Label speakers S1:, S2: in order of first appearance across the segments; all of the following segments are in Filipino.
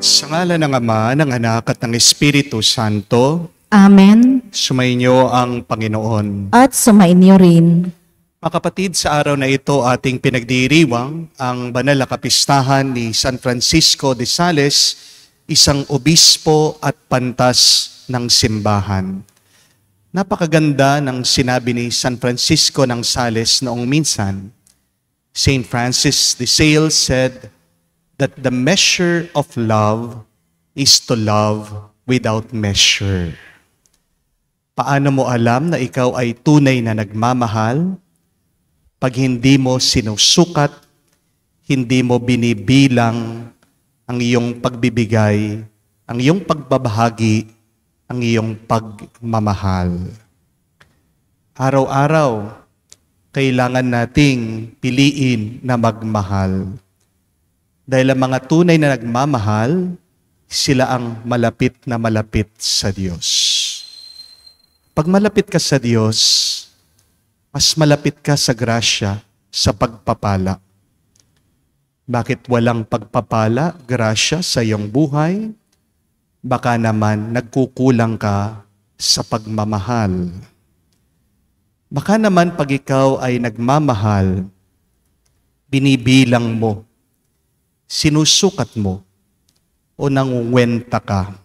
S1: Sa ngalan ng Ama, ng Anak at ng Espiritu Santo,
S2: Amen.
S1: sumainyo ang Panginoon.
S2: At sumainyo rin.
S1: Mga kapatid, sa araw na ito ating pinagdiriwang ang banal na kapistahan ni San Francisco de Sales, isang obispo at pantas ng simbahan. Napakaganda ng sinabi ni San Francisco ng Sales noong minsan. Saint Francis de Sales said that the measure of love is to love without measure. Paano mo alam na ikaw ay tunay na nagmamahal? Pag hindi mo sinusukat, hindi mo binibilang ang iyong pagbibigay, ang iyong pagbabahagi, ang iyong pagmamahal. Araw-araw, kailangan nating piliin na magmahal. Dahil ang mga tunay na nagmamahal, sila ang malapit na malapit sa Diyos. Pag malapit ka sa Diyos, mas malapit ka sa grasya, sa pagpapala. Bakit walang pagpapala, grasya sa iyong buhay? Baka naman nagkukulang ka sa pagmamahal. Baka naman pag ikaw ay nagmamahal, binibilang mo, sinusukat mo, o nangungwenta ka.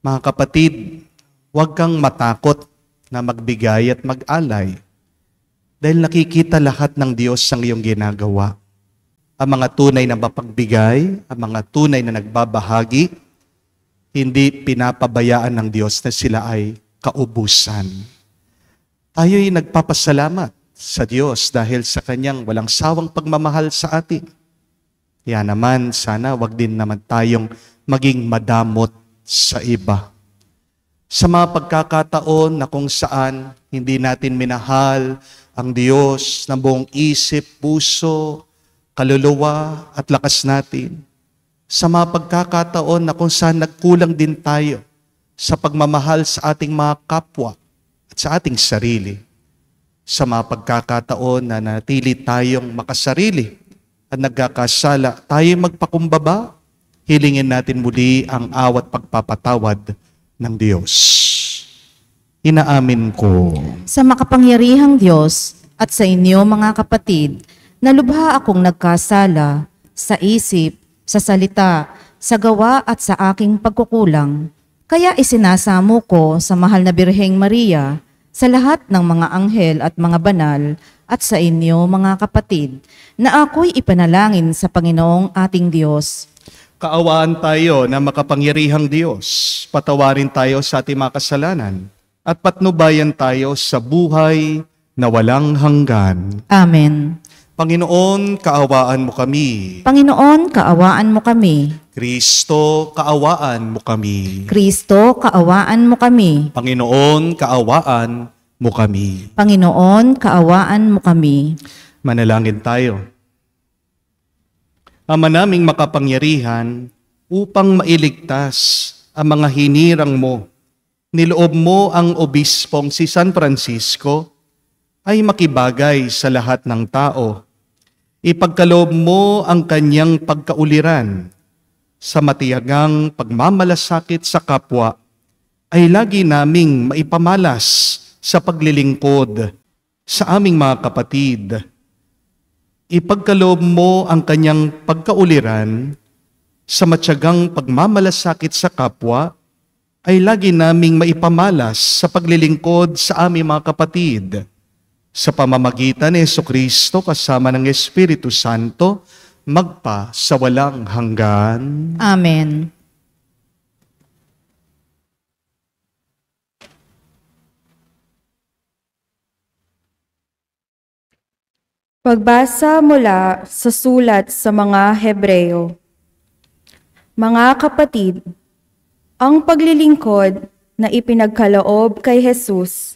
S1: Mga kapatid, huwag kang matakot na magbigay at mag-alay dahil nakikita lahat ng Diyos ang iyong ginagawa. Ang mga tunay na mapagbigay, ang mga tunay na nagbabahagi, hindi pinapabayaan ng Diyos na sila ay kaubusan. Tayo'y nagpapasalamat sa Diyos dahil sa Kanyang walang sawang pagmamahal sa atin. Kaya naman, sana wag din naman tayong maging madamot sa iba. Sa mga pagkakataon na kung saan hindi natin minahal ang Diyos ng buong isip, puso, kaluluwa at lakas natin. Sa mga pagkakataon na kung saan nagkulang din tayo sa pagmamahal sa ating mga kapwa at sa ating sarili. Sa mga pagkakataon na natili tayong makasarili at nagkakasala, tayo magpakumbaba, hilingin natin muli ang awat pagpapatawad ng Diyos. Inaamin ko
S2: Sa makapangyarihang Diyos at sa inyo mga kapatid, na lubha akong nagkasala sa isip, sa salita, sa gawa at sa aking pagkukulang. Kaya isinasamo ko sa mahal na Birheng Maria, sa lahat ng mga anghel at mga banal, at sa inyo mga kapatid, na ako'y ipanalangin sa Panginoong ating Diyos.
S1: kaawaan tayo na makapangyarihang Diyos. Patawarin tayo sa ating mga kasalanan at patnubayan tayo sa buhay na walang hanggan.
S2: Amen.
S1: Panginoon, kaawaan mo kami.
S2: Panginoon, kaawaan mo kami.
S1: Kristo, kaawaan mo kami.
S2: Kristo, kaawaan mo kami.
S1: Panginoon, kaawaan mo kami.
S2: Panginoon, kaawaan mo kami.
S1: Manalangin tayo. Ama naming makapangyarihan, upang mailigtas ang mga hinirang mo, niloob mo ang obispong si San Francisco ay makibagay sa lahat ng tao. Ipagkaloob mo ang kanyang pagkauliran sa matiyagang pagmamalasakit sa kapwa ay lagi naming maipamalas sa paglilingkod sa aming mga kapatid. Ipagkaloob mo ang kanyang pagkauliran sa matiyagang pagmamalasakit sa kapwa ay lagi naming maipamalas sa paglilingkod sa aming mga kapatid. Sa pamamagitan ni Jesucristo kasama ng Espiritu Santo, magpa sa walang hanggan.
S2: Amen.
S3: Pagbasa mula sa sulat sa mga Hebreo. Mga kapatid, ang paglilingkod na ipinagkaloob kay Jesus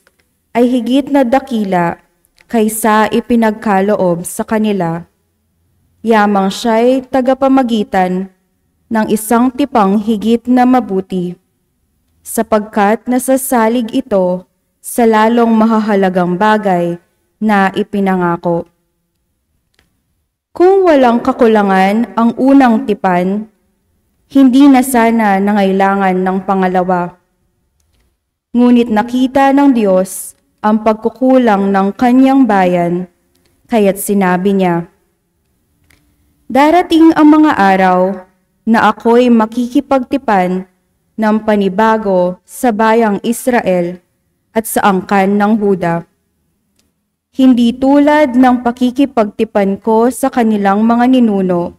S3: ay higit na dakila kaysa ipinagkaloob sa kanila. Yamang siya'y tagapamagitan ng isang tipang higit na mabuti, sapagkat nasasalig ito sa lalong mahahalagang bagay na Kung walang kakulangan ang unang tipan, hindi na sana nangailangan ng pangalawa. Ngunit nakita ng Diyos ang pagkukulang ng kanyang bayan, kaya't sinabi niya, "Darating ang mga araw na ako'y makikipagtipan ng panibago sa bayang Israel at sa angkan ng Huda. Hindi tulad ng pakikipagtipan ko sa kanilang mga ninuno,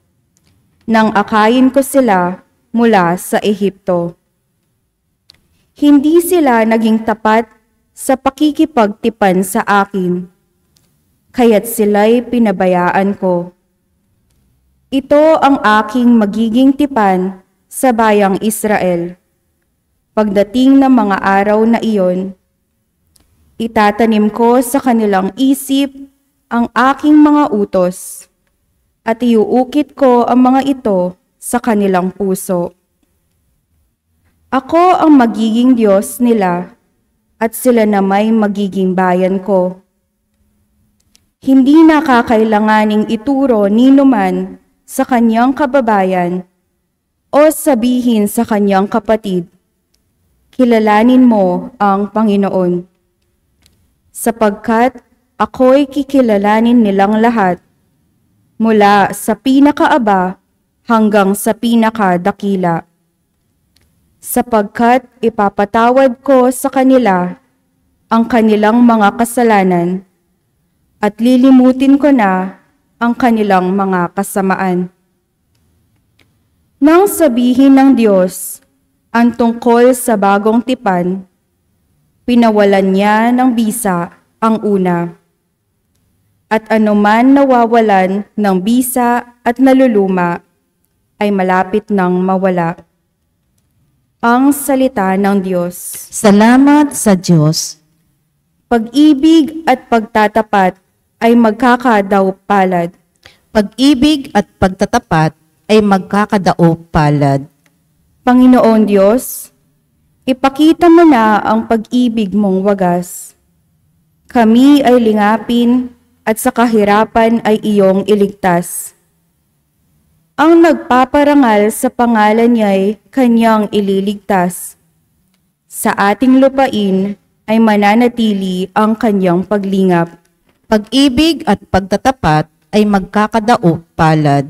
S3: nang akayin ko sila mula sa Ehipto. Hindi sila naging tapat sa pakikipagtipan sa akin, kaya't sila'y pinabayaan ko. Ito ang aking magiging tipan sa bayang Israel. Pagdating ng mga araw na iyon, itatanim ko sa kanilang isip ang aking mga utos at iuukit ko ang mga ito sa kanilang puso. Ako ang magiging Diyos nila at sila na may magiging bayan ko. Hindi na kakailanganing ituro ninuman sa kanyang kababayan o sabihin sa kanyang kapatid, kilalanin mo ang Panginoon. Sapagkat ako'y kikilalanin nilang lahat, mula sa pinakaaba hanggang sa pinakadakila. Sapagkat ipapatawad ko sa kanila ang kanilang mga kasalanan at lilimutin ko na ang kanilang mga kasamaan." Nang sabihin ng Diyos ang tungkol sa bagong tipan, pinawalan niya ng bisa ang una. At anuman nawawalan ng bisa at naluluma ay malapit nang mawala. Ang salita ng Diyos.
S2: Salamat sa Diyos.
S3: Pag-ibig at pagtatapat ay magkakadaw-palad.
S2: Pag-ibig at pagtatapat ay magkakadaop palad.
S3: Panginoon Diyos, ipakita mo na ang pag-ibig mong wagas. Kami ay lingapin at sa kahirapan ay iyong iligtas. Ang nagpaparangal sa pangalan niya'y kanyang ililigtas. Sa ating lupain ay mananatili ang kanyang paglingap.
S2: Pag-ibig at pagtatapat ay magkakadaop palad.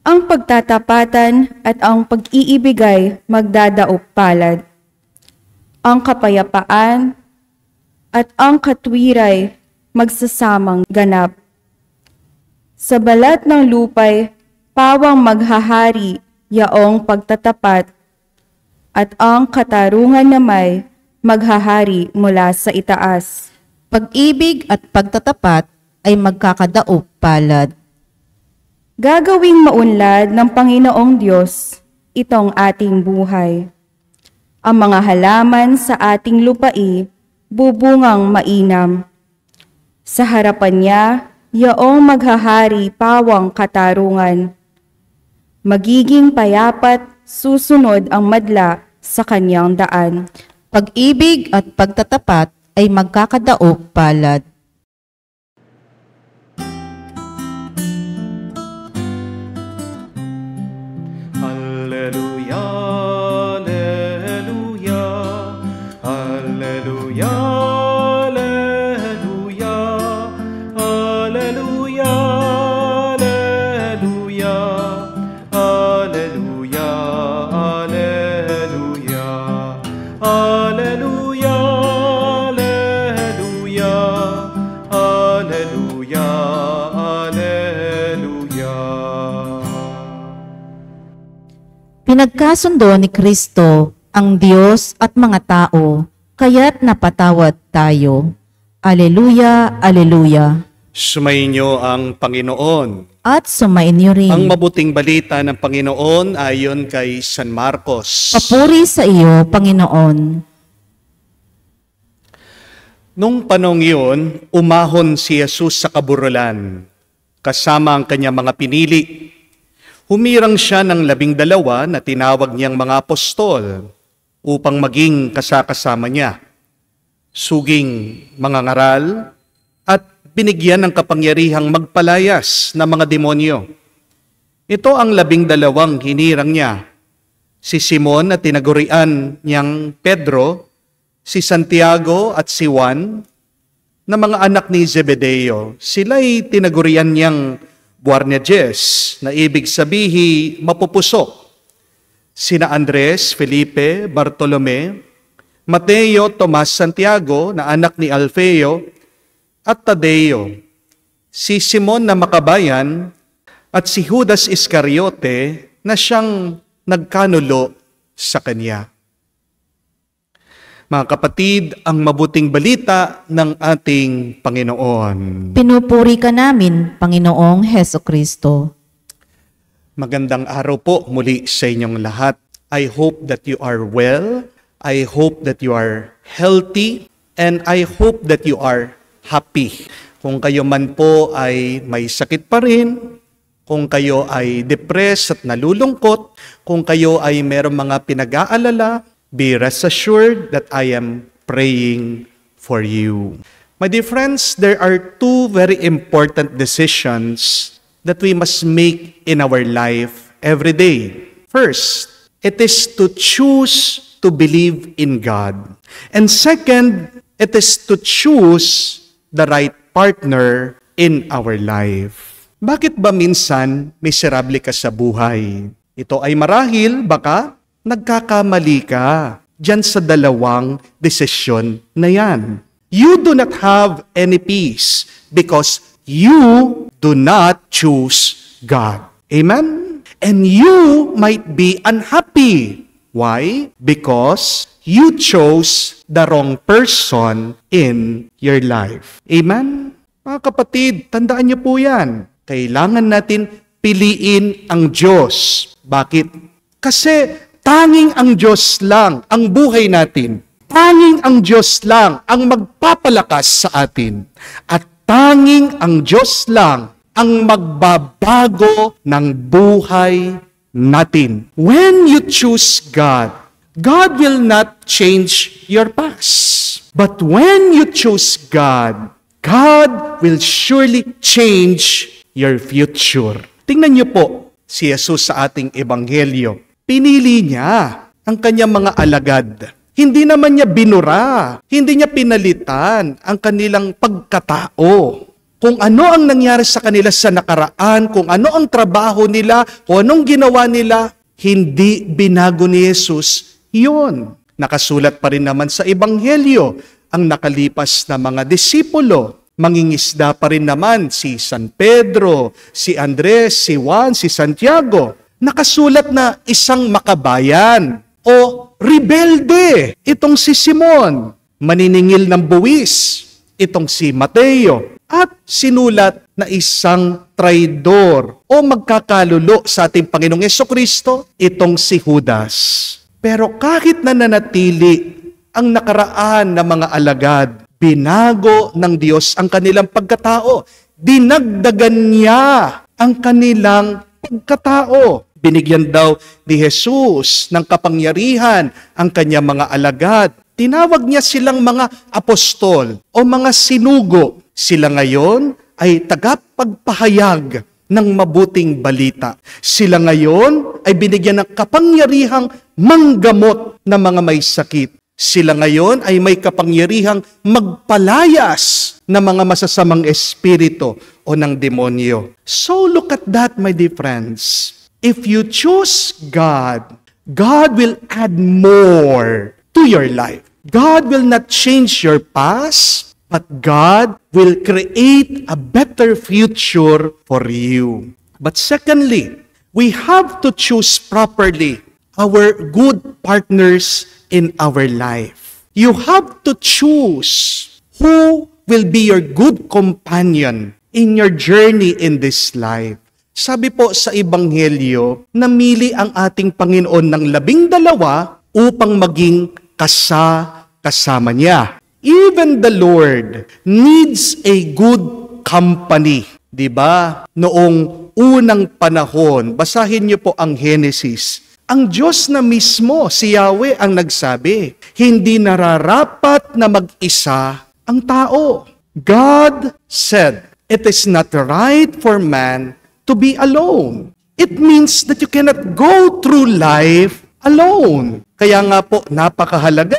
S3: Ang pagtatapatan at ang pag-iibigay magdadaop palad. Ang kapayapaan at ang katwiray magsasamang ganap. Sa balat ng lupay, pawang maghahari yaong pagtatapat at ang katarungan na may maghahari mula sa itaas.
S2: Pag-ibig at pagtatapat ay magkakadaop palad.
S3: Gagawing maunlad ng Panginoong Diyos itong ating buhay. Ang mga halaman sa ating lupai bubungang mainam. Sa harapan niya, yaong maghahari pawang katarungan. Magiging payapat susunod ang madla sa kanyang daan.
S2: Pag-ibig at pagtatapat ay magkakadaop palad.
S1: Alleluia, alleluia, alleluia, alleluia, alleluia, alleluia, alleluia, alleluia, alleluia, alleluia, alleluia, alleluia.
S2: Pinagkasundo ni Kristo ang Diyos at mga tao, kaya't napatawad tayo. Aleluya, aleluya.
S1: Sumainyo ang Panginoon.
S2: At sumainyo rin.
S1: Ang mabuting balita ng Panginoon ayon kay San Marcos.
S2: Papuri sa iyo, Panginoon.
S1: Nung panong iyon, umahon si Jesus sa kaburulan, kasama ang kanyang mga pinili. Humirang siya ng 12 na tinawag niyang mga apostol upang maging kasakasama niya. Suging mga ngaral at binigyan ng kapangyarihang magpalayas ng mga demonyo. Ito ang 12 hinirang niya. Si Simon na tinagurian niyang Pedro, si Santiago at si Juan, na mga anak ni Zebedeo. Sila'y tinagurian niyang Boanerges, na ibig sabihi mapupusok. Sina Andres, Felipe, Bartolome, Mateo, Tomas, Santiago, na anak ni Alfeo, at Tadeo. Si Simon na makabayan, at si Judas Iscariote na siyang nagkanulo sa kanya. Mga kapatid, ang mabuting balita ng ating Panginoon.
S2: Pinupuri ka namin, Panginoong Heso Kristo.
S1: Magandang araw po muli sa inyong lahat. I hope that you are well. I hope that you are healthy. And I hope that you are happy. Kung kayo man po ay may sakit pa rin, kung kayo ay depressed at nalulungkot, kung kayo ay merong mga pinag-aalala, be rest assured that I am praying for you. My dear friends, there are two very important decisions that we must make in our life every day. First, it is to choose to believe in God. And second, it is to choose the right partner in our life. Bakit ba minsan miserable ka sa buhay? Ito ay marahil baka nagkakamali ka diyan sa dalawang desisyon na yan. You do not have any peace because you do not choose God. Amen? And you might be unhappy. Why? Because you chose the wrong person in your life. Amen? Mga kapatid, tandaan niyo po yan. Kailangan natin piliin ang Diyos. Bakit? Kasi tanging ang Diyos lang ang buhay natin. Tanging ang Diyos lang ang magpapalakas sa atin. At tanging ang Diyos lang ang magbabago ng buhay natin. When you choose God, God will not change your past. But when you choose God, God will surely change your future. Tingnan niyo po si Jesus sa ating ebanghelyo. Pinili niya ang kanyang mga alagad. Hindi naman niya binura, hindi niya pinalitan ang kanilang pagkatao. Kung ano ang nangyari sa kanila sa nakaraan, kung ano ang trabaho nila, kung anong ginawa nila, hindi binago ni Jesus yun. Nakasulat pa rin naman sa ebanghelyo ang nakalipas na mga disipulo. Mangingisda pa rin naman si San Pedro, si Andres, si Juan, si Santiago. Nakasulat na isang makabayan o rebelde. Itong si Simon, maniningil ng buwis. Itong si Mateo. At sinulat na isang traidor o magkakalulo sa ating Panginoong Jesucristo, itong si Judas. Pero kahit na nanatili ang nakaraan na mga alagad, binago ng Diyos ang kanilang pagkatao. Dinagdagan niya ang kanilang pagkatao. Binigyan daw ni Jesus ng kapangyarihan ang kanyang mga alagad. Tinawag niya silang mga apostol o mga sinugo. Sila ngayon ay tagapagpahayag ng mabuting balita. Sila ngayon ay binigyan ng kapangyarihang manggamot ng mga may sakit. Sila ngayon ay may kapangyarihang magpalayas ng mga masasamang espiritu o ng demonyo. So look at that, my dear friends. If you choose God, God will add more to your life. God will not change your past, but God will create a better future for you. But secondly, we have to choose properly our good partners in our life. You have to choose who will be your good companion in your journey in this life. Sabi po sa Ebanghelyo, namili ang ating Panginoon ng 12 upang maging kasama niya. Even the Lord needs a good company. Diba? Noong unang panahon, basahin niyo po ang Genesis. Ang Diyos na mismo, si Yahweh ang nagsabi, hindi nararapat na mag-isa ang tao. God said, it is not right for man to be alone. It means that you cannot go through life alone. Kaya nga po, napakahalaga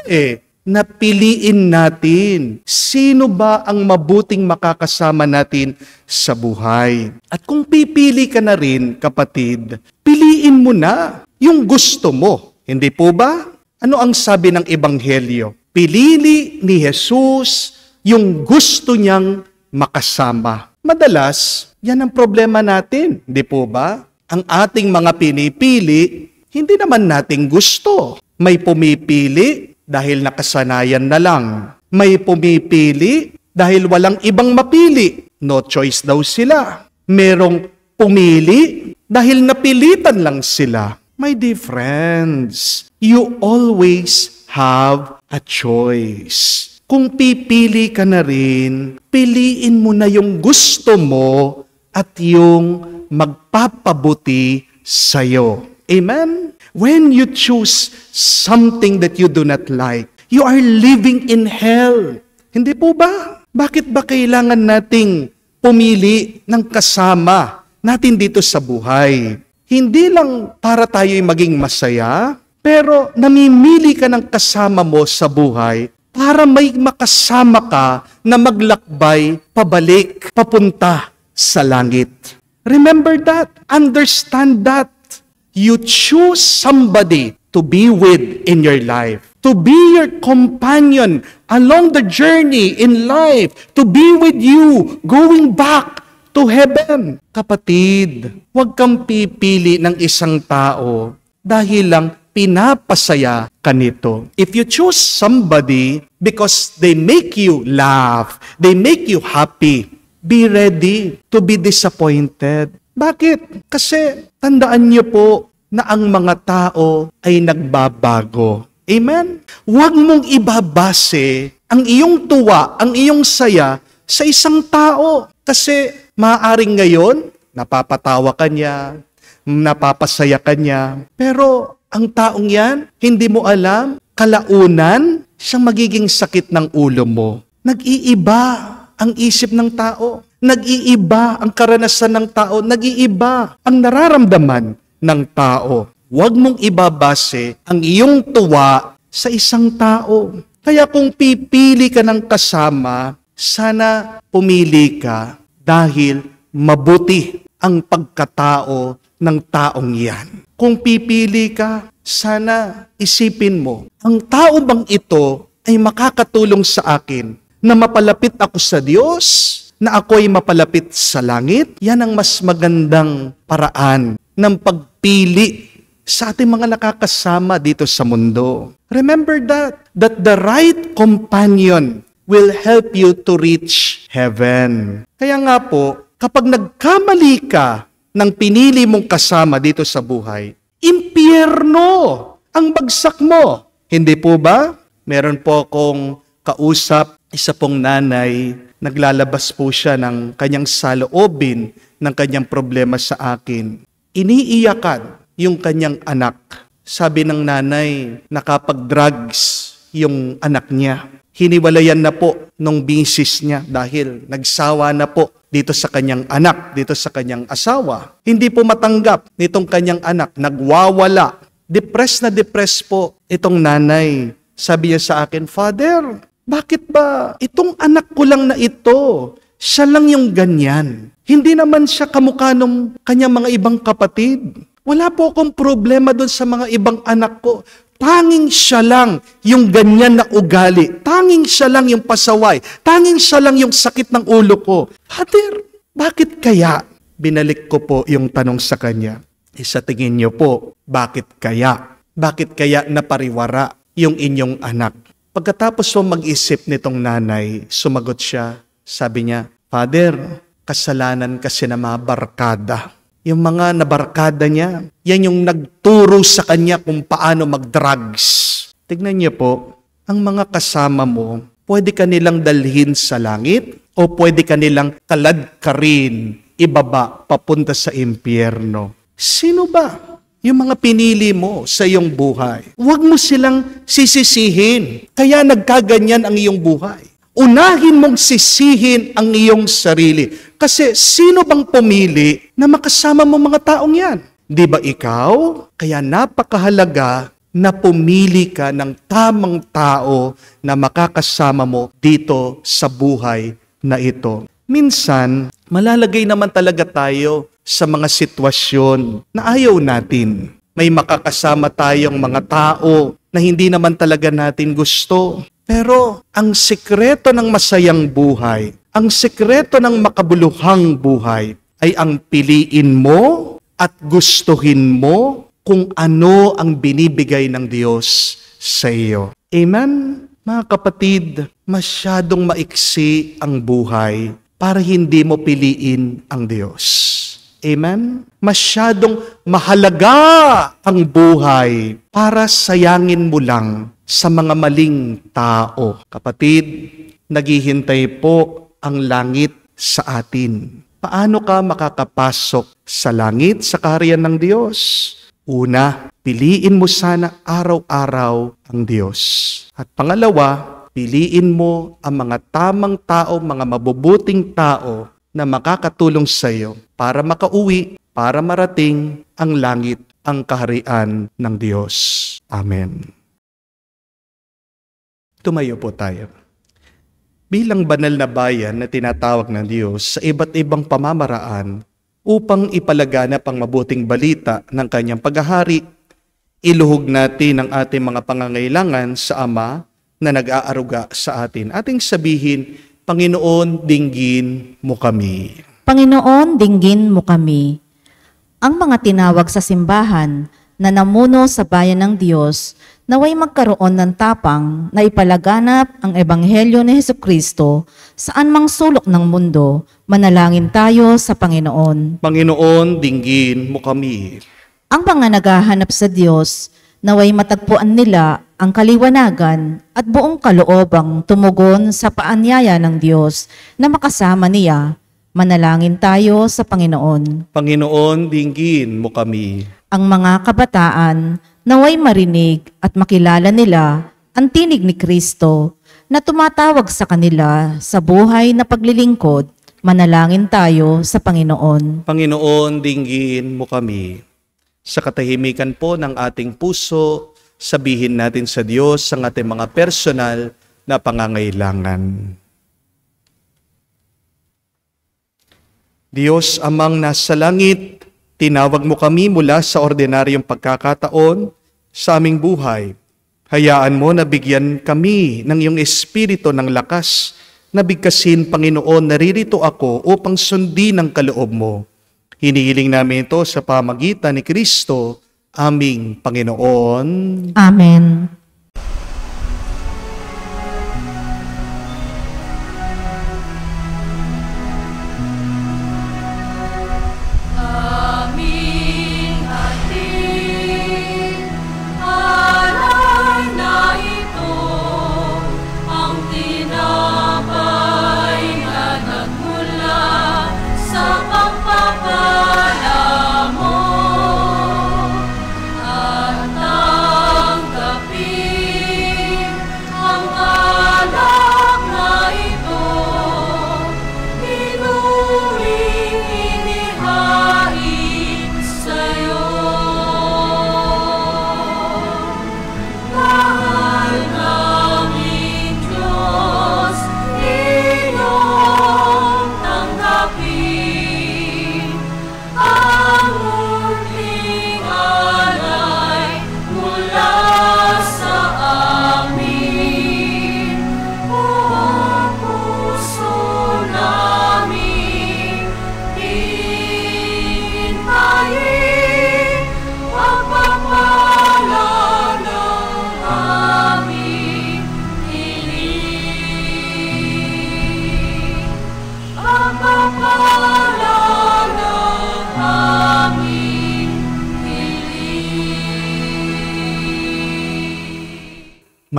S1: na piliin natin sino ba ang mabuting makakasama natin sa buhay. At kung pipili ka na rin, kapatid, piliin mo na yung gusto mo. Hindi po ba? Ano ang sabi ng Ebanghelyo? Pinili ni Jesus yung gusto niyang makasama. Madalas, yan ang problema natin. Hindi po ba? Ang ating mga pinipili, hindi naman nating gusto. May pumipili dahil nakasanayan na lang. May pumipili dahil walang ibang mapili. No choice daw sila. Merong pumili dahil napilitan lang sila. My dear friends, you always have a choice. Kung pipili ka na rin, piliin mo na yung gusto mo at yung magpapabuti sa'yo. Amen? When you choose something that you do not like, you are living in hell. Hindi po ba? Bakit ba kailangan nating pumili ng kasama natin dito sa buhay? Hindi lang para tayo'y maging masaya, pero namimili ka ng kasama mo sa buhay para may makasama ka na maglakbay pabalik, papunta sa langit. Remember that. Understand that. You choose somebody to be with in your life, to be your companion along the journey in life, to be with you going back to heaven. Kapatid, huwag kang pipili ng isang tao dahil lang pinapasaya ka nito. If you choose somebody because they make you laugh, they make you happy, be ready to be disappointed. Bakit? Kasi tandaan niyo po na ang mga tao ay nagbabago. Amen? Huwag mong ibabase ang iyong tuwa, ang iyong saya sa isang tao. Kasi maaaring ngayon, napapatawa ka niya, napapasaya ka niya. Pero ang taong yan, hindi mo alam, kalaunan, siyang magiging sakit ng ulo mo. Nag-iiba ang isip ng tao. Nag-iiba ang karanasan ng tao. Nag-iiba ang nararamdaman ng tao. Huwag mong ibabase ang iyong tuwa sa isang tao. Kaya kung pipili ka ng kasama, sana pumili ka dahil mabuti ang pagkatao ng taong yan. Kung pipili ka, sana isipin mo, ang tao bang ito ay makakatulong sa akin na mapalapit ako sa Diyos, na ako'y mapalapit sa langit? Yan ang mas magandang paraan ng pagpili sa ating mga nakakasama dito sa mundo. Remember that the right companion will help you to reach heaven. Kaya nga po, kapag nagkamali ka ng pinili mong kasama dito sa buhay, impyerno ang bagsak mo. Hindi po ba? Meron po akong kausap, isa pong nanay, naglalabas po siya ng kanyang saloobin ng kanyang problema sa akin. Iniiyakan yung kanyang anak. Sabi ng nanay, nakapag-drugs yung anak niya. Hiniwalayan na po nung misis niya dahil nagsawa na po dito sa kanyang anak, dito sa kanyang asawa. Hindi po matanggap nitong kanyang anak, nagwawala. Depressed na depressed po itong nanay. Sabi niya sa akin, Father, bakit ba itong anak ko lang na ito, siya lang yung ganyan? Hindi naman siya kamukha ng kanyang mga ibang kapatid. Wala po akong problema doon sa mga ibang anak ko. Tanging siya lang yung ganyan na ugali. Tanging siya lang yung pasaway. Tanging siya lang yung sakit ng ulo ko. Father, bakit kaya? Binalik ko po yung tanong sa kanya. Sa tingin niyo po, bakit kaya? Bakit kaya napariwara yung inyong anak? Pagkatapos po mag-isip nitong nanay, sumagot siya. Sabi niya, Father, kasalanan kasi na mga barkada. Yung mga nabarkada niya, yan yung nagturo sa kanya kung paano mag-drugs. Tignan niyo po, ang mga kasama mo, pwede ka nilang dalhin sa langit o pwede ka nilang kaladkarin, ibaba, papunta sa impyerno. Sino ba yung mga pinili mo sa iyong buhay? Huwag mo silang sisisihin. Kaya nagkaganyan ang iyong buhay. Unahin mong sisihin ang iyong sarili. Kasi sino bang pumili na makasama mo mga taong yan? Di ba ikaw? Kaya napakahalaga na pumili ka ng tamang tao na makakasama mo dito sa buhay na ito. Minsan, malalagay naman talaga tayo sa mga sitwasyon na ayaw natin. May makakasama tayong mga tao na hindi naman talaga natin gusto. Pero ang sikreto ng masayang buhay, ang sikreto ng makabuluhang buhay ay ang piliin mo at gustuhin mo kung ano ang binibigay ng Diyos sa iyo. Amen? Mga kapatid, masyadong maiksi ang buhay para hindi mo piliin ang Diyos. Amen? Masyadong mahalaga ang buhay para sayangin mo lang sa mga maling tao. Kapatid, naghihintay po ang langit sa atin. Paano ka makakapasok sa langit sa kaharian ng Diyos? Una, piliin mo sana araw-araw ang Diyos. At pangalawa, piliin mo ang mga tamang tao, mga mabubuting tao na makakatulong sa iyo para makauwi, para marating ang langit, ang kaharian ng Diyos. Amen. Tumayo po tayo. Bilang banal na bayan na tinatawag ng Diyos sa iba't ibang pamamaraan upang ipalaganap ang mabuting balita ng kanyang paghahari, iluhog natin ang ating mga pangangailangan sa Ama na nag-aaruga sa atin. Ating sabihin, Panginoon, dinggin mo kami.
S2: Panginoon, dinggin mo kami. Ang mga tinawag sa simbahan na namuno sa bayan ng Diyos, naway magkaroon ng tapang na ipalaganap ang Ebanghelyo ni Hesukristo saan mang sulok ng mundo. Manalangin tayo sa Panginoon.
S1: Panginoon, dinggin mo kami.
S2: Ang mga naghahanap sa Diyos, naway matagpuan nila ang kaliwanagan at buong kaloobang tumugon sa paanyaya ng Diyos na makasama niya. Manalangin tayo sa Panginoon.
S1: Panginoon, dinggin mo kami.
S2: Ang mga kabataan, naway marinig at makilala nila ang tinig ni Kristo na tumatawag sa kanila sa buhay na paglilingkod. Manalangin tayo sa Panginoon.
S1: Panginoon, dinggin mo kami. Sa katahimikan po ng ating puso, sabihin natin sa Diyos ang ating mga personal na pangangailangan. Diyos amang nasa langit, tinawag mo kami mula sa ordinaryong pagkakataon sa aming buhay. Hayaan mo na bigyan kami ng iyong espiritu ng lakas na bigkasin, Panginoon, naririto ako upang sundin ang kaloob mo. Hinihiling namin ito sa pamagitan ni Kristo, aming Panginoon.
S2: Amen.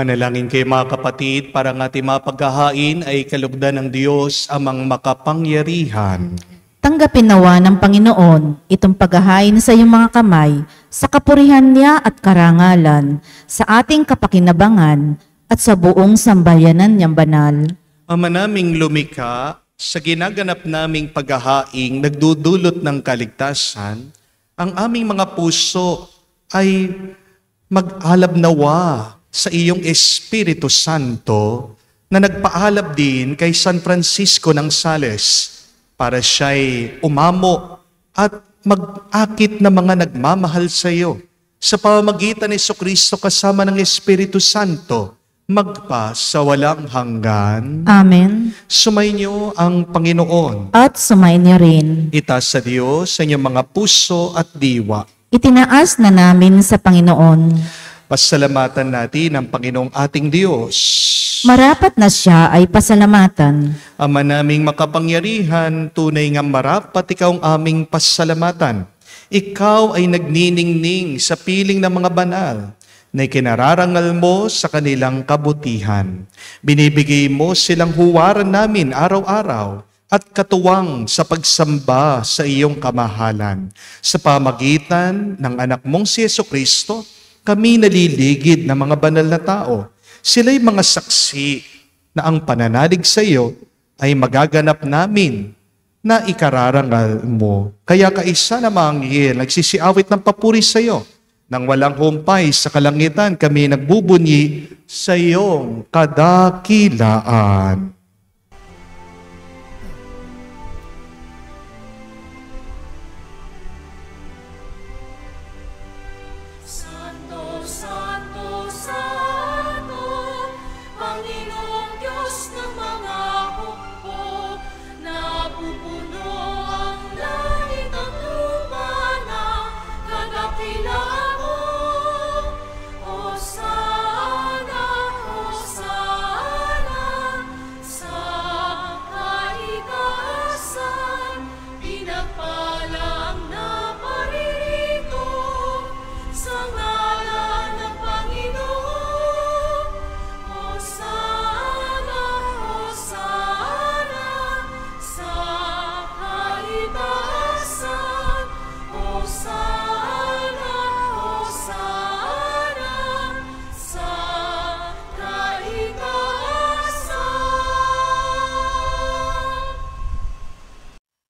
S1: Manalangin kayo mga kapatid para ang ating mga paghahain ay kalugdan ng Diyos amang makapangyarihan.
S2: Tanggapin nawa ng Panginoon itong paghahain sa iyong mga kamay sa kapurihan niya at karangalan, sa ating kapakinabangan at sa buong sambayanan niyang banal.
S1: Ama naming lumikha, sa ginaganap naming paghahaing nagdudulot ng kaligtasan, ang aming mga puso ay mag-alab nawa sa iyong Espiritu Santo na nagpaalab din kay San Francisco ng Sales para siya'y umamo at mag-akit na mga nagmamahal sa iyo sa pamamagitan ni Jesucristo kasama ng Espiritu Santo magpa sa walang hanggan.
S2: Amen.
S1: Sumainyo ang Panginoon.
S2: At sumainyo rin.
S1: Itaas sa Diyos sa inyong mga puso at diwa.
S2: Itinaas na namin sa Panginoon.
S1: Pasalamatan natin ang Panginoong ating Diyos.
S2: Marapat na siya ay pasalamatan.
S1: Ama naming makapangyarihan, tunay nga marapat ikaw ang aming pasalamatan. Ikaw ay nagniningning sa piling ng mga banal na ikinararangal mo sa kanilang kabutihan. Binibigay mo silang huwaran namin araw-araw at katuwang sa pagsamba sa iyong kamahalan. Sa pamagitan ng anak mong si Jesucristo, kami naliligid ng mga banal na tao. Sila'y mga saksi na ang pananalig sa iyo ay magaganap namin na ikararangal mo. Kaya kaisa na mga anghel nagsisiawit ng papuri sa iyo. Nang walang humpay sa kalangitan, kami nagbubunyi sa iyong kadakilaan.
S4: Santo, Santo, Santo, Panginoong Diyos ng mga hukbo, napupuno ang langit at lupa ng kadakilaan.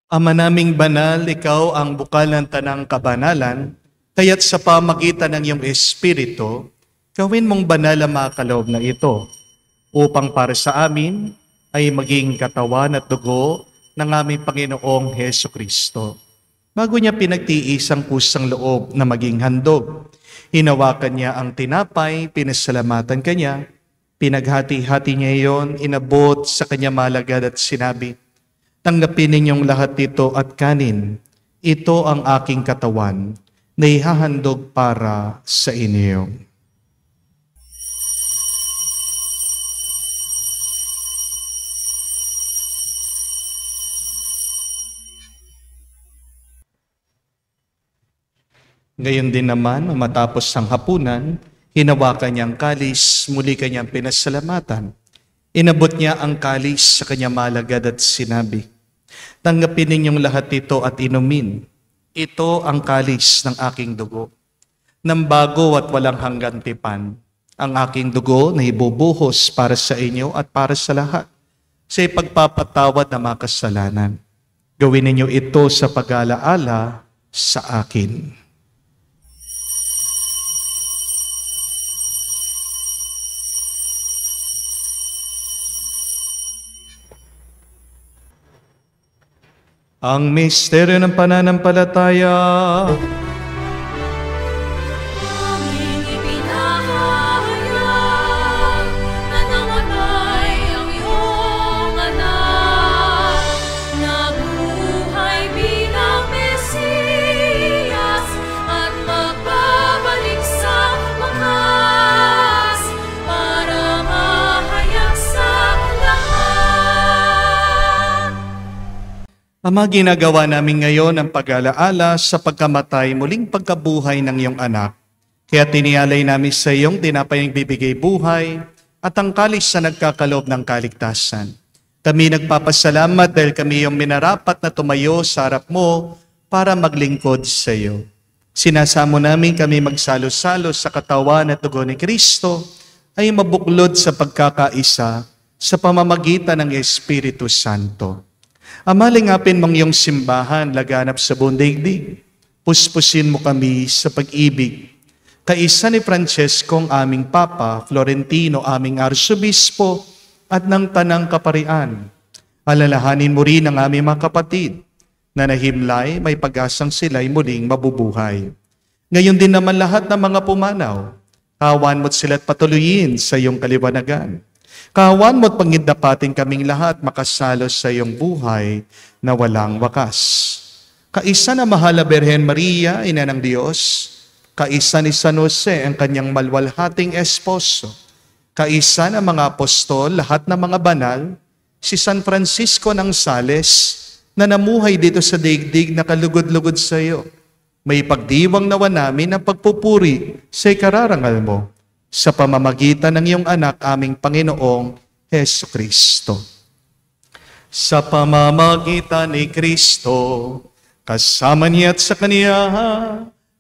S1: Ama naming banal, ikaw ang bukal ng tanang kabanalan, kaya't sa pamagitan ng iyong Espiritu, gawin mong banal ang mga kaloob na ito, upang para sa amin ay maging katawan at dugo ng aming Panginoong Hesukristo. Bago niya pinagtiis ang kusang loob na maging handog, hinawakan niya ang tinapay, pinasalamatan kanya, pinaghati-hati niya iyon, inabot sa kanya malagad at sinabi, "Tanggapin ninyong lahat ito at kanin. Ito ang aking katawan na ihahandog para sa inyo." Gayon din naman, matapos ang hapunan, hinawakan niya ang kalis, muli kanyang pinasalamatan. Inabot niya ang kalis sa kanyang malagad at sinabi, "Tanggapin ninyong lahat ito at inumin. Ito ang kalis ng aking dugo, ng bago at walang hanggang tipan. Ang aking dugo na ibubuhos para sa inyo at para sa lahat, sa ipagpapatawad ng mga kasalanan. Gawin ninyo ito sa pag-alaala sa akin." Ang misteryo ng pananampalataya.
S4: Aming ipinahayag na namatay ang iyong anak, nabuhay bilang Mesiyas at magbabalik sa wakas para mahayag sa lahat.
S1: Ama, ginagawa namin ngayon ang pag-alaala sa pagkamatay, muling pagkabuhay ng iyong anak. Kaya tinialay namin sa iyong tinapay ang bibigay buhay at ang kalis na nagkakaloob ng kaligtasan. Kami nagpapasalamat dahil kami iyong minarapat na tumayo sa harap mo para maglingkod sa iyo. Sinasamo namin kami magsalo-salo sa katawan at dugo ni Kristo ay mabuklod sa pagkakaisa sa pamamagitan ng Espiritu Santo. Ama, lingapin mong iyong simbahan laganap sa buong daigdig. Puspusin mo kami sa pag-ibig. Kaisa ni Francesco ang aming Papa, Florentino aming Arsobispo, at ng Tanang Kaparian. Alalahanin mo rin ang aming mga kapatid na nahimlay, may pag-asang sila'y muling mabubuhay. Ngayon din naman lahat ng mga pumanaw, kawan mo't sila't patuloyin sa iyong kaliwanagan. Kawan mo't pangindapatin kaming lahat makasalos sa iyong buhay na walang wakas. Kaisa na mahal na Birhen Maria, Ina ng Diyos, kaisa ni San Jose ang kanyang malwalhating esposo, kaisa ng mga apostol, lahat ng mga banal, si San Francisco ng Sales, na namuhay dito sa daigdig na kalugod-lugod sa iyo. May pagdiwang nawa namin ang pagpupuri sa ikararangal mo sa pamamagitan ng iyong anak, aming Panginoong Heso Kristo. Sa pamamagitan ni Kristo, kasama niya at sa Kaniya,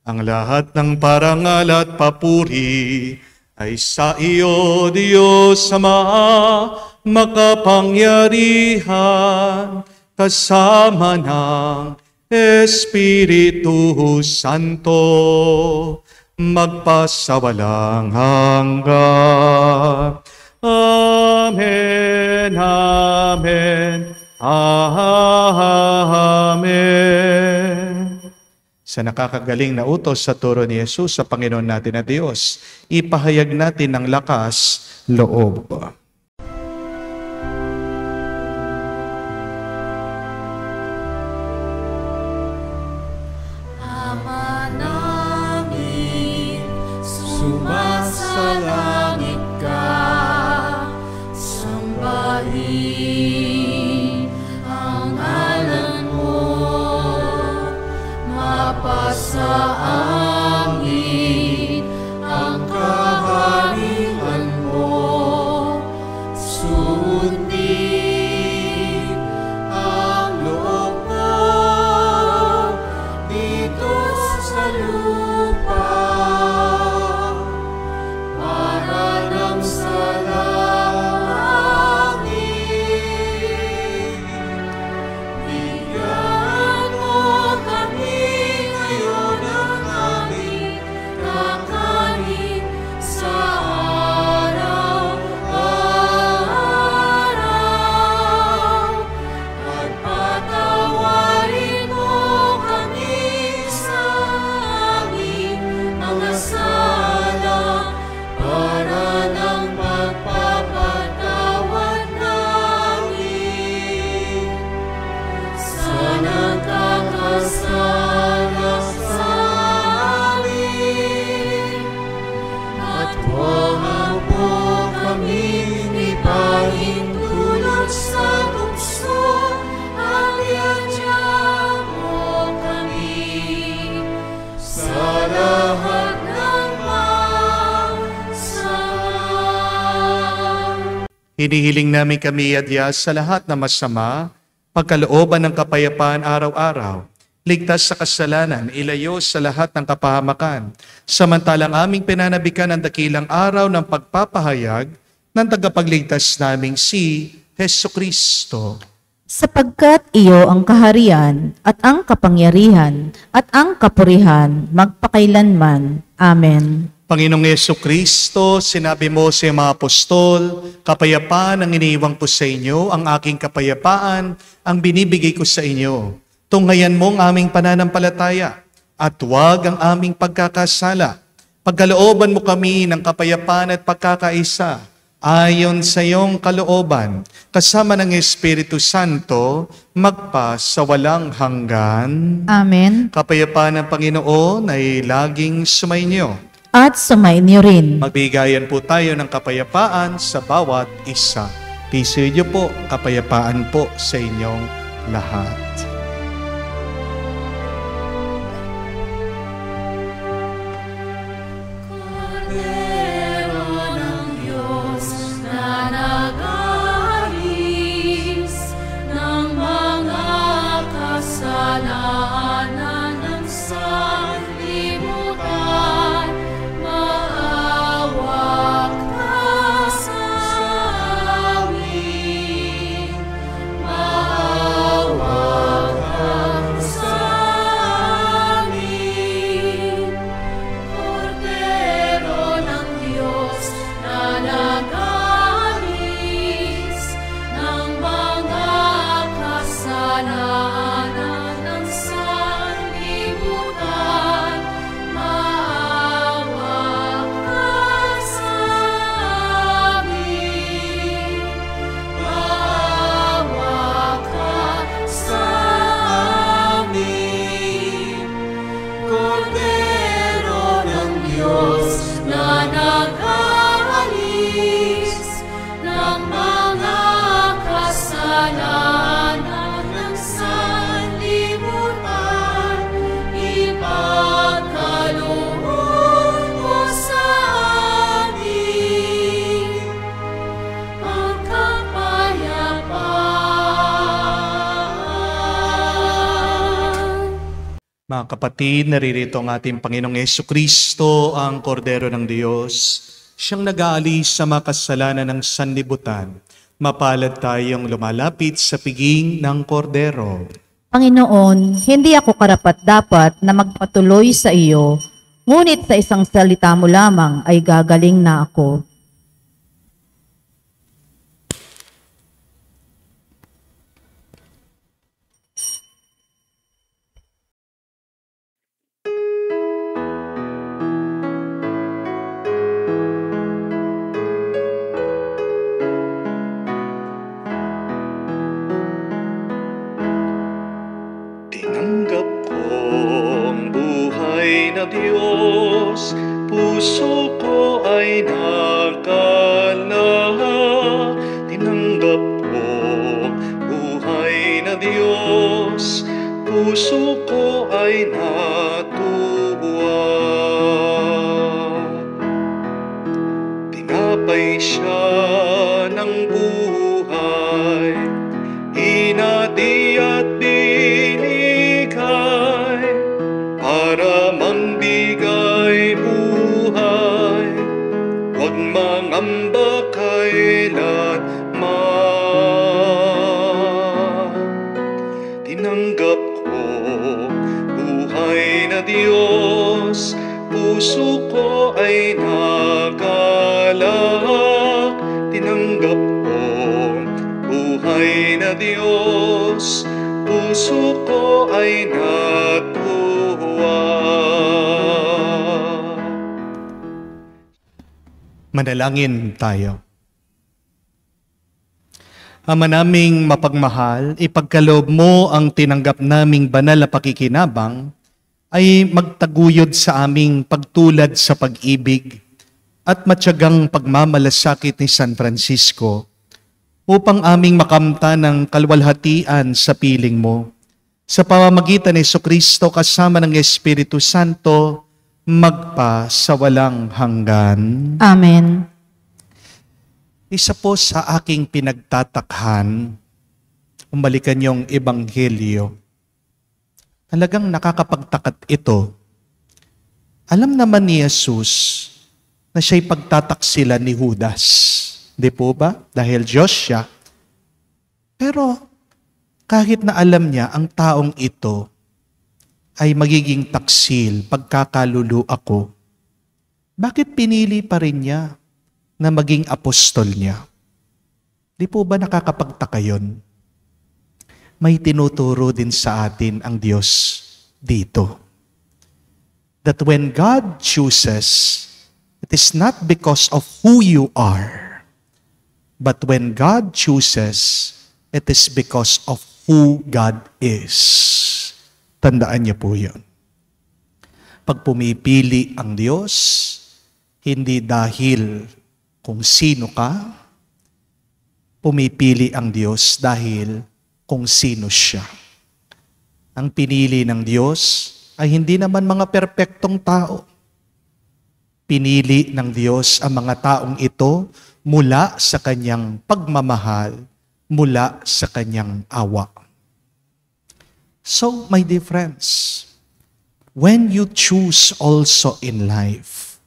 S1: ang lahat ng parangal at papuri ay sa iyo, Diyos Ama, makapangyarihan, kasama ng Espiritu Santo, magpasawalang hanggan. Amen, amen, amen. Sa nakakagaling na utos sa turo ni Jesus sa Panginoon natin na Diyos, ipahayag natin ng lakas loob.
S4: Ama namin, sumasalangit ka, sambahin ang ngalan mo, mapasa amin ang kaharian mo, sundin ang loob mo dito sa lupa, para lang sa langit. Bigyan mo kami ngayon ng aming kakanin sa araw-araw, at patawarin mo kami sa aming mga sala, para ng pagpapatawad namin sa nagkakasala sa amin. At huwag mo kami ipahintulot sa tukso, at iadya mo kami sa lahat ng masama.
S1: Hinihiling namin kami adya sa lahat na masama, pagkalooban ng kapayapaan araw-araw, ligtas sa kasalanan, ilayo sa lahat ng kapahamakan, samantalang aming pinanabikan ang dakilang araw ng pagpapahayag ng tagapagligtas naming si Heso Kristo.
S2: Sapagkat iyo ang kaharian at ang kapangyarihan at ang kapurihan magpakailanman. Amen.
S1: Panginoong Yesu Kristo, sinabi mo sa mga apostol, kapayapaan ang iniiwang ko sa inyo, ang aking kapayapaan ang binibigay ko sa inyo. Tunghayan mo ang aming pananampalataya at huwag ang aming pagkakasala. Pagkalooban mo kami ng kapayapaan at pagkakaisa, ayon sa iyong kalooban, kasama ng Espiritu Santo, magpa sa walang hanggan.
S2: Amen.
S1: Kapayapaan ng Panginoon ay laging sumainyo.
S2: At sumainyo rin.
S1: Magbigayan po tayo ng kapayapaan sa bawat isa. Piso niyo po, kapayapaan po sa inyong lahat.
S4: Kordero ng Diyos na nag-aalis ng mga kasalanan ng sanlibutan, maawa ka sa amin, maawa
S1: Mga kapatid, naririto ang ating Panginoong Jesucristo, ang Kordero ng Diyos. Siyang nag-aalis sa mga kasalanan ng sanlibutan. Mapalad tayong lumalapit sa piging ng Kordero.
S2: Panginoon, hindi ako karapat-dapat na magpatuloy sa iyo, ngunit sa isang salita mo lamang ay gagaling na ako.
S1: Tinanggap ko ang buhay na Diyos, puso ko ay nakalahak. Tinanggap ko ang buhay na Diyos, puso ko ay natuwa. Tinapay siya ng buhay, hinati at binigay para mangbigay buhay. Huwag mangamba kailanman. Tinanggap ko buhay na Diyos, puso ko ay nagalak. Tinanggap ko buhay na Diyos, puso ko ay natuwa. Manalangin tayo. Ama naming mapagmahal, ipagkaloob mo ang tinanggap naming banal na pakikinabang ay magtaguyod sa aming pagtulad sa pag-ibig at matyagang pagmamalasakit ni San Francisco upang aming makamta ng kalwalhatian sa piling mo. Sa pamamagitan ni Jesucristo kasama ng Espiritu Santo, magpa sa walang hanggan.
S2: Amen.
S1: Isa po sa aking pinagtatakhan, balikan yung Ebanghelyo. Talagang nakakapagtakat ito. Alam naman ni Jesus na siya'y pagtataksilan ni Judas. Di po ba? Dahil Diyos siya. Pero kahit na alam niya ang taong ito ay magiging taksil pagkakalulu ako, bakit pinili pa rin niya na maging apostol niya? Di po ba nakakapagtaka yun? May tinuturo din sa atin ang Diyos dito. That when God chooses, it is not because of who you are, but when God chooses, it is because of who God is. Tandaan niyo po yun. Pag pumipili ang Diyos, hindi dahil kung sino ka, pumipili ang Diyos dahil kung sino siya. Ang pinili ng Diyos ay hindi naman mga perpektong tao. Pinili ng Diyos ang mga taong ito mula sa kanyang pagmamahal, mula sa kanyang awa. So, my dear friends, when you choose also in life,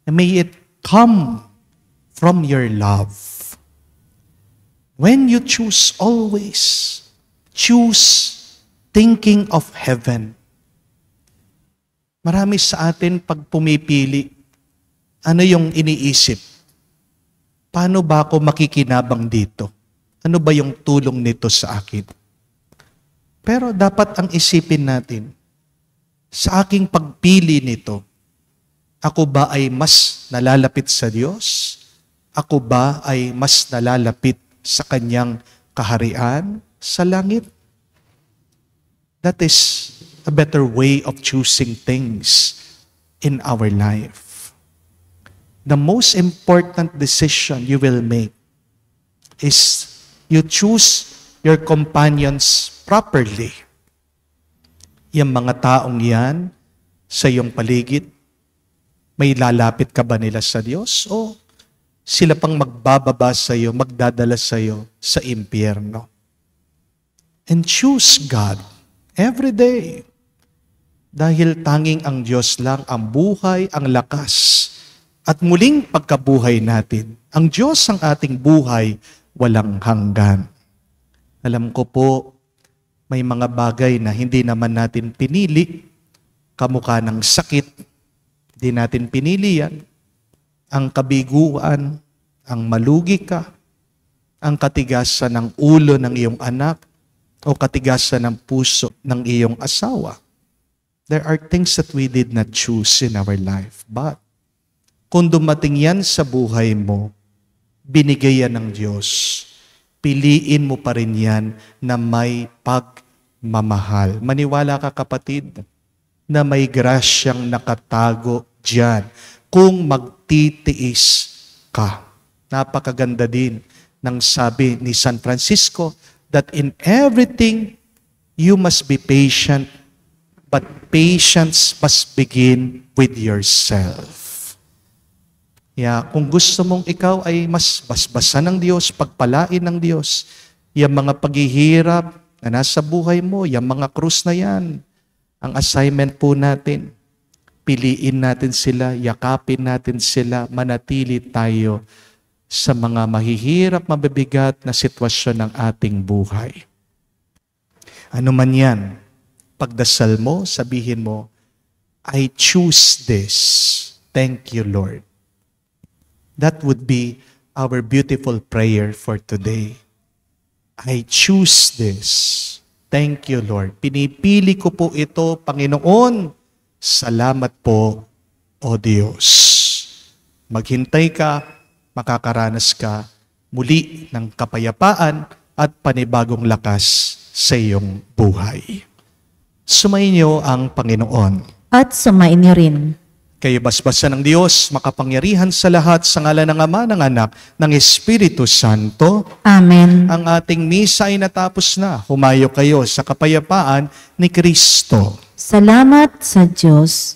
S1: may it come from your love. When you choose always, choose thinking of heaven. Marami sa atin pag pumipili, ano yung iniisip? Paano ba ako makikinabang dito? Ano ba yung tulong nito sa akin? Pero dapat ang isipin natin, sa aking pagpili nito, ako ba ay mas nalalapit sa Diyos? Ako ba ay mas nalalapit sa Kanyang kaharian sa langit? That is a better way of choosing things in our life. The most important decision you will make is you choose your companions properly. Yung mga taong yan sa iyong paligid, may lalapit ka ba nila sa Diyos o sila pang magbababa sa iyo, magdadala sa iyo sa impyerno? And choose God every day. Dahil tanging ang Diyos lang ang buhay, ang lakas, at muling pagkabuhay natin. Ang Diyos ang ating buhay, walang hanggan. Alam ko po, may mga bagay na hindi naman natin pinili, kamukha ng sakit, hindi natin pinili yan. Ang kabiguan, ang malugi ka, ang katigasan ng ulo ng iyong anak, o katigasan ng puso ng iyong asawa. There are things that we did not choose in our life. But, kung dumating yan sa buhay mo, binigay yan ng Diyos. Piliin mo pa rin yan na may pagmamahal. Maniwala ka kapatid, na may grasyang nakatago dyan kung magtitiis ka. Napakaganda din ng sabi ni San Francisco that in everything you must be patient, but patience must begin with yourself. Kung gusto mong ikaw ay mas basbasan ng Diyos, pagpalain ng Diyos, yung mga paghihirap na nasa buhay mo, yung mga krus na yan, ang assignment po natin, piliin natin sila, yakapin natin sila, manatili tayo sa mga mahihirap, mabibigat na sitwasyon ng ating buhay. Ano man yan, pagdasal mo, sabihin mo, I choose this. Thank you, Lord. That would be our beautiful prayer for today. I choose this. Thank you, Lord. Pinipili ko po ito, Panginoon. Salamat po, O Diyos. Maghintay ka, makakaranas ka muli ng kapayapaan at panibagong lakas sa iyong buhay. Sumainyo ang Panginoon.
S2: At sumainyo rin.
S1: Kayo basbasan ng Diyos, makapangyarihan sa lahat, sa ngalan ng Ama, ng Anak, ng Espiritu Santo.
S2: Amen.
S1: Ang ating misa ay natapos na. Humayo kayo sa kapayapaan ni Kristo.
S2: Salamat sa Diyos.